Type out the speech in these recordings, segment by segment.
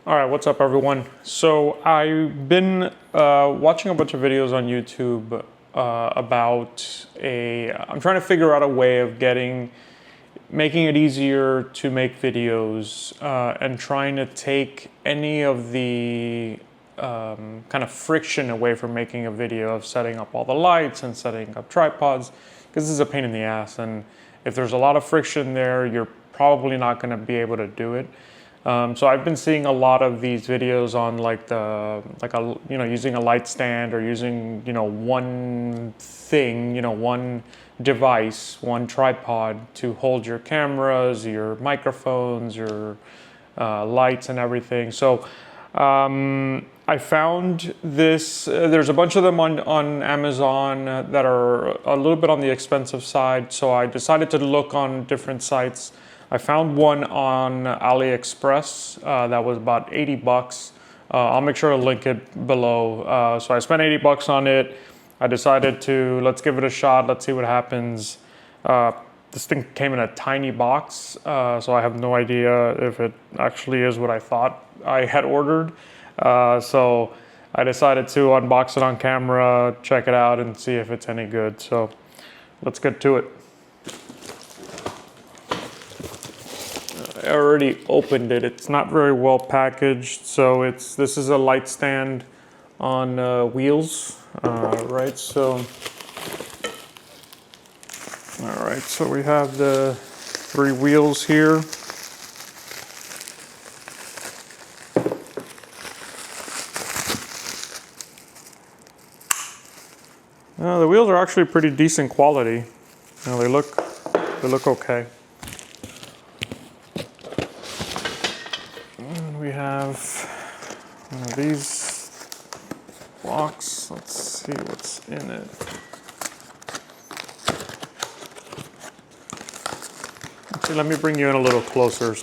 All right, what's up everyone? So I've been watching a bunch of videos on YouTube I'm trying to figure out a way of making it easier to make videos and trying to take any of the kind of friction away from making a video of setting up all the lights and setting up tripods, because this is a pain in the ass, and if there's a lot of friction there, you're probably not going to be able to do it. So I've been seeing a lot of these videos on using a light stand or using, one thing, one device, one tripod to hold your cameras, your microphones, your lights and everything. So I found this, there's a bunch of them on Amazon that are a little bit on the expensive side. So I decided to look on different sites. I found one on AliExpress that was about 80 bucks. I'll make sure to link it below. So I spent 80 bucks on it. I decided let's give it a shot. Let's see what happens. This thing came in a tiny box, so I have no idea if it actually is what I thought I had ordered. So I decided to unbox it on camera, check it out, and see if it's any good. So let's get to it. I already opened it. It's not very well packaged. So this is a light stand on wheels, right? So, all right. So we have the 3 wheels here. The wheels are actually pretty decent quality. They look okay. We have one of these blocks. Let's see what's in it. Actually, let me bring you in a little closer.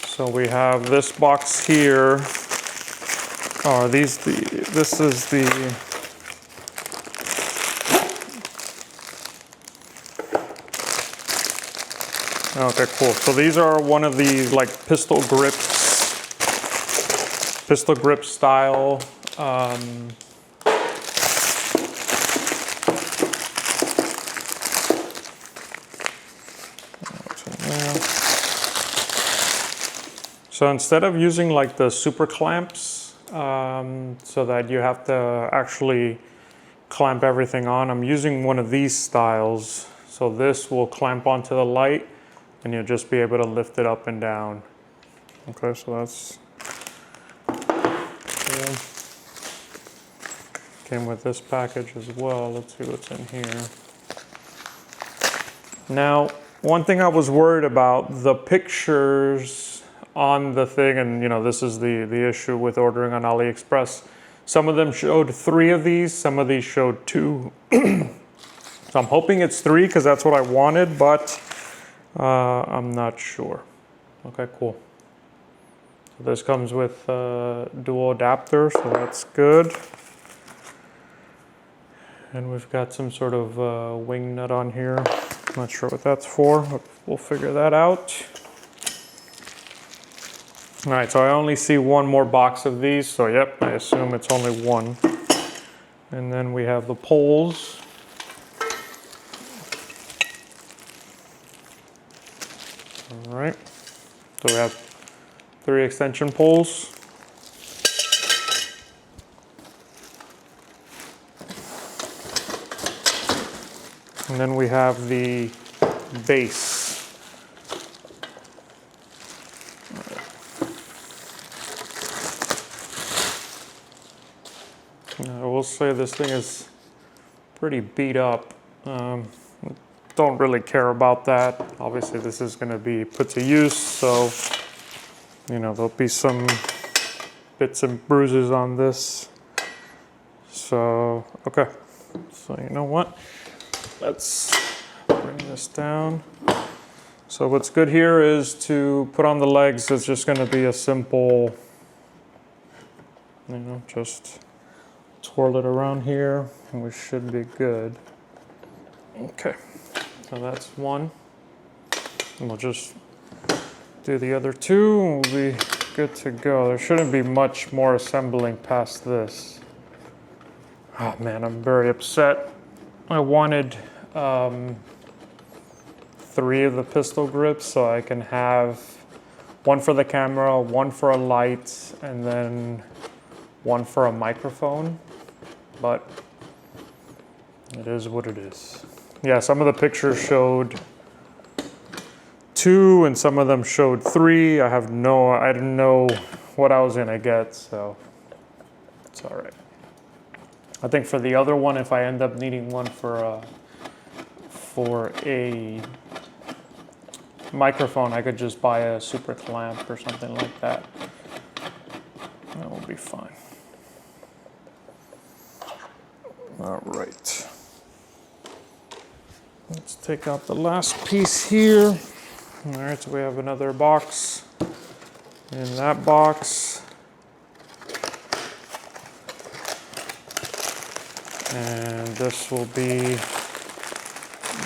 So we have this box here. This is the okay, cool. So these are one of these like pistol grip style. So instead of using like the super clamps, so that you have to actually clamp everything on, I'm using one of these styles. So this will clamp onto the light, and you'll just be able to lift it up and down. Okay, so that's cool. Came with this package as well. Let's see what's in here. Now, one thing I was worried about, the pictures on the thing, and this is the issue with ordering on AliExpress. Some of them showed 3 of these, some of these showed 2. So I'm hoping it's 3 because that's what I wanted, but I'm not sure. Okay, cool. So this comes with dual adapter, so that's good. And we've got some sort of wing nut on here. Not sure what that's for, but we'll figure that out. All right, so I only see one more box of these, so yep, I assume it's only one. And then we have the poles. All right, so we have 3 extension poles. And then we have the base. I will say this thing is pretty beat up. Don't really care about that. Obviously this is going to be put to use, so there'll be some bits and bruises on this. So okay, so you know what, let's bring this down. So what's good here is to put on the legs. It's just going to be a simple, just twirl it around here and we should be good. Okay, so that's one. And we'll just do the other two, and we'll be good to go. There shouldn't be much more assembling past this. Oh man, I'm very upset. I wanted 3 of the pistol grips so I can have one for the camera, one for a light, and then one for a microphone. But it is what it is. Yeah, some of the pictures showed 2 and some of them showed 3. I didn't know what I was gonna get, so it's all right. I think for the other one, if I end up needing one for a microphone, I could just buy a super clamp or something like that. That will be fine. All right. Let's take out the last piece here. All right, so we have another box. In that box, and this will be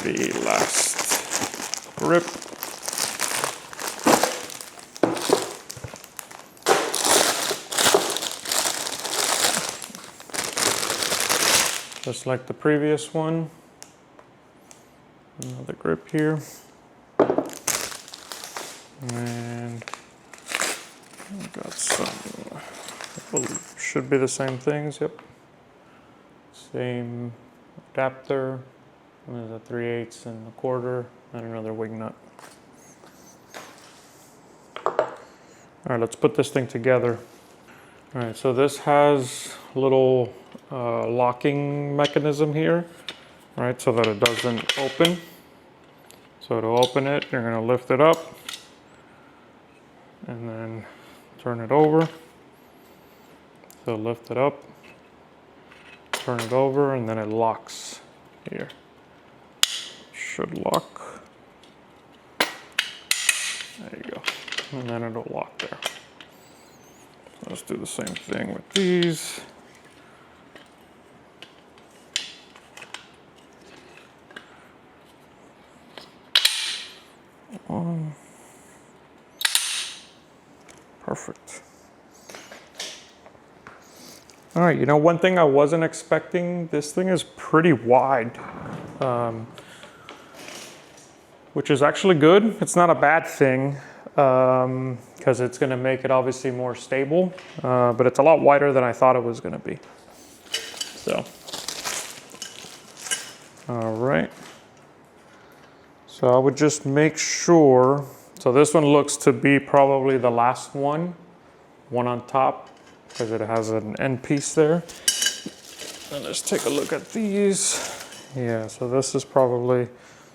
the last grip. Just like the previous one. Another grip here. And I've got some, should be the same things, yep. Same adapter, there's a 3/8 and a 1/4, and another wing nut. All right, let's put this thing together. All right, so this has a little locking mechanism here, right, so that it doesn't open. So to open it, you're gonna lift it up and then turn it over. So lift it up, turn it over, and then it locks here. Should lock. There you go. And then it'll lock there. So let's do the same thing with these. Perfect. All right, you know, one thing I wasn't expecting, this thing is pretty wide, which is actually good. It's not a bad thing because it's gonna make it obviously more stable, but it's a lot wider than I thought it was gonna be. So, all right. So I would just make sure, so this one looks to be probably the last one on top, because it has an end piece there. And let's take a look at these. Yeah, so this is probably,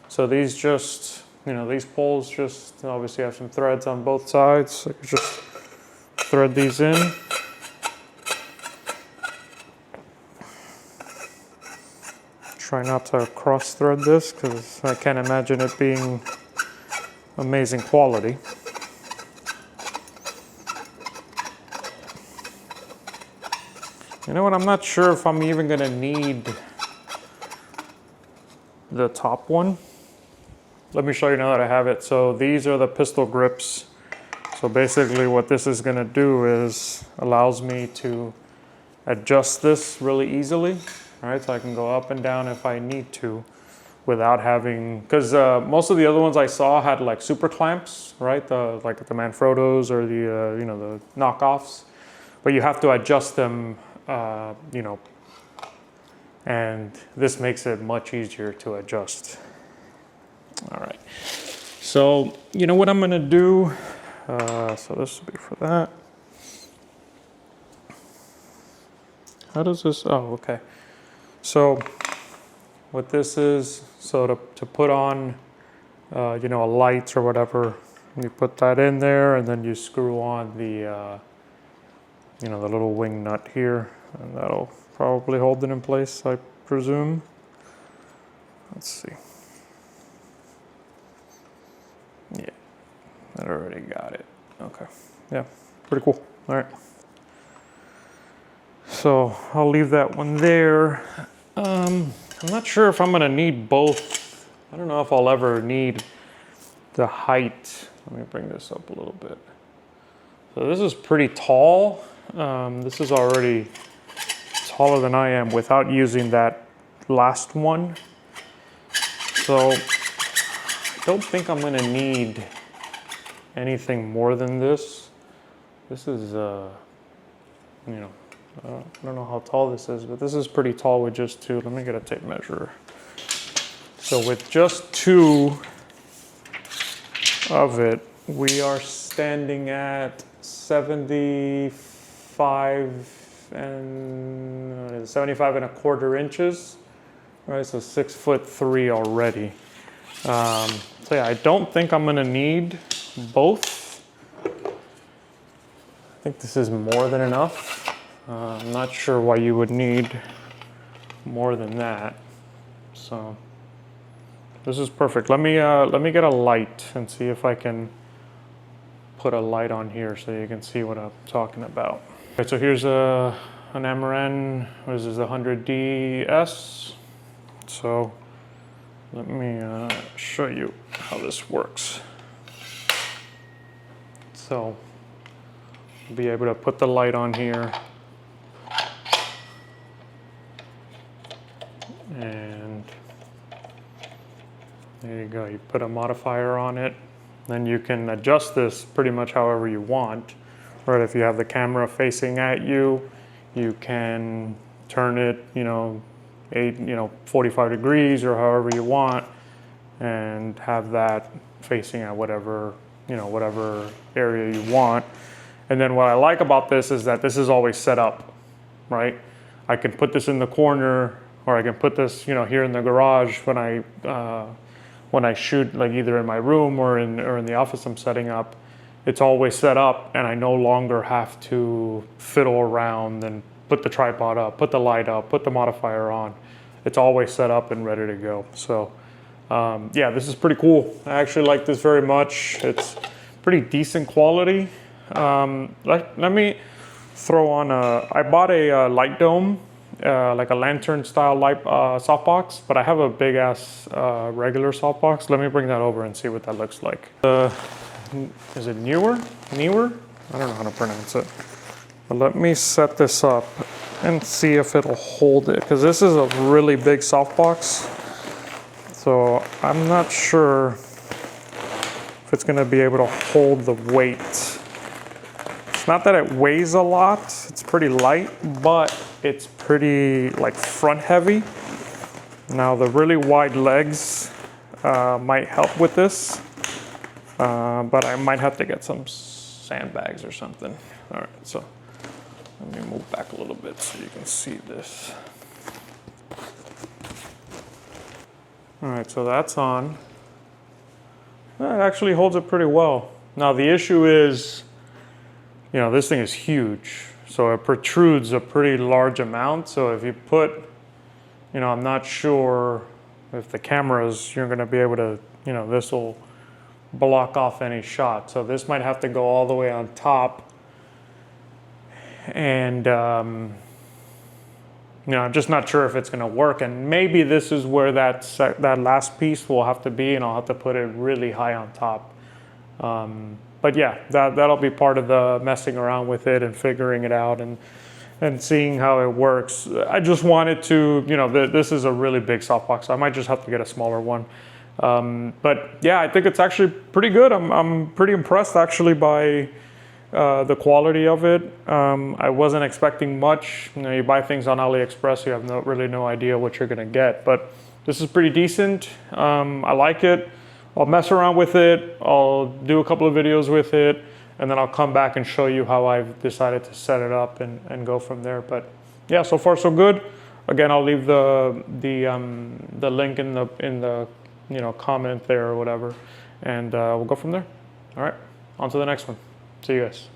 so these just, you know, these poles just obviously have some threads on both sides. So I could just thread these in. Try not to cross thread this because I can't imagine it being amazing quality. You know what, I'm not sure if I'm even gonna need the top one. Let me show you now that I have it. So these are the pistol grips. So basically what this is gonna do is allows me to adjust this really easily. All right, so I can go up and down if I need to without having, because most of the other ones I saw had like super clamps, right? Like the Manfrottos or the, you know, the knockoffs, but you have to adjust them, you know, and this makes it much easier to adjust. All right, so you know what I'm gonna do? So this will be for that. How does this, oh, okay. So what this is, so to put on, you know, a light or whatever, you put that in there and then you screw on the, you know, the little wing nut here, and that'll probably hold it in place, I presume. Let's see. Yeah, that already got it. Okay, yeah, pretty cool. All right. So I'll leave that one there. I'm not sure if I'm gonna need both. I don't know if I'll ever need the height. Let me bring this up a little bit. So this is pretty tall. This is already taller than I am without using that last one. So I don't think I'm gonna need anything more than this. This is, you know, I don't know how tall this is, but this is pretty tall with just two. Let me get a tape measure. So with just two of it, we are standing at 75 and 75.25 inches. All right, so 6'3" already. So yeah, I don't think I'm gonna need both. I think this is more than enough. I'm not sure why you would need more than that. So this is perfect. Let me get a light and see if I can put a light on here so you can see what I'm talking about. Okay, so here's an Amaran, what is this, the 100DS. So let me show you how this works. So I'll be able to put the light on here. And there you go, you put a modifier on it. Then you can adjust this pretty much however you want. Right, if you have the camera facing at you, you can turn it, 45 degrees or however you want, and have that facing at whatever area you want. And then what I like about this is that this is always set up, right? I can put this in the corner, or I can put this, here in the garage when I shoot, like either in my room or in the office I'm setting up. It's always set up, and I no longer have to fiddle around and put the tripod up, put the light up, put the modifier on. It's always set up and ready to go. So yeah, this is pretty cool. I actually like this very much. It's pretty decent quality. Let me throw on I bought a light dome, like a lantern style light softbox, but I have a big ass regular softbox. Let me bring that over and see what that looks like. Is it Neewer? Neewer? I don't know how to pronounce it. But let me set this up and see if it'll hold it, because this is a really big softbox. So I'm not sure if it's gonna be able to hold the weight. It's not that it weighs a lot, it's pretty light, but it's pretty like front heavy. Now the really wide legs might help with this, but I might have to get some sandbags or something. All right, so let me move back a little bit so you can see this. All right, so that's on. It actually holds it pretty well. Now the issue is, this thing is huge, so it protrudes a pretty large amount. So if you put, I'm not sure if the cameras, you're gonna be able to, this will block off any shot. So this might have to go all the way on top. And, I'm just not sure if it's gonna work. And maybe this is where that last piece will have to be, and I'll have to put it really high on top. But yeah, that'll be part of the messing around with it and figuring it out and seeing how it works. I just wanted to, this is a really big softbox, so I might just have to get a smaller one. But yeah, I think it's actually pretty good. I'm pretty impressed actually by the quality of it. I wasn't expecting much. You buy things on AliExpress, you have really no idea what you're gonna get, but this is pretty decent. I like it. I'll mess around with it. I'll do a couple of videos with it, and then I'll come back and show you how I've decided to set it up and go from there. But yeah, so far so good. Again, I'll leave the link in the comment there or whatever, and we'll go from there. All right, on to the next one. See you guys.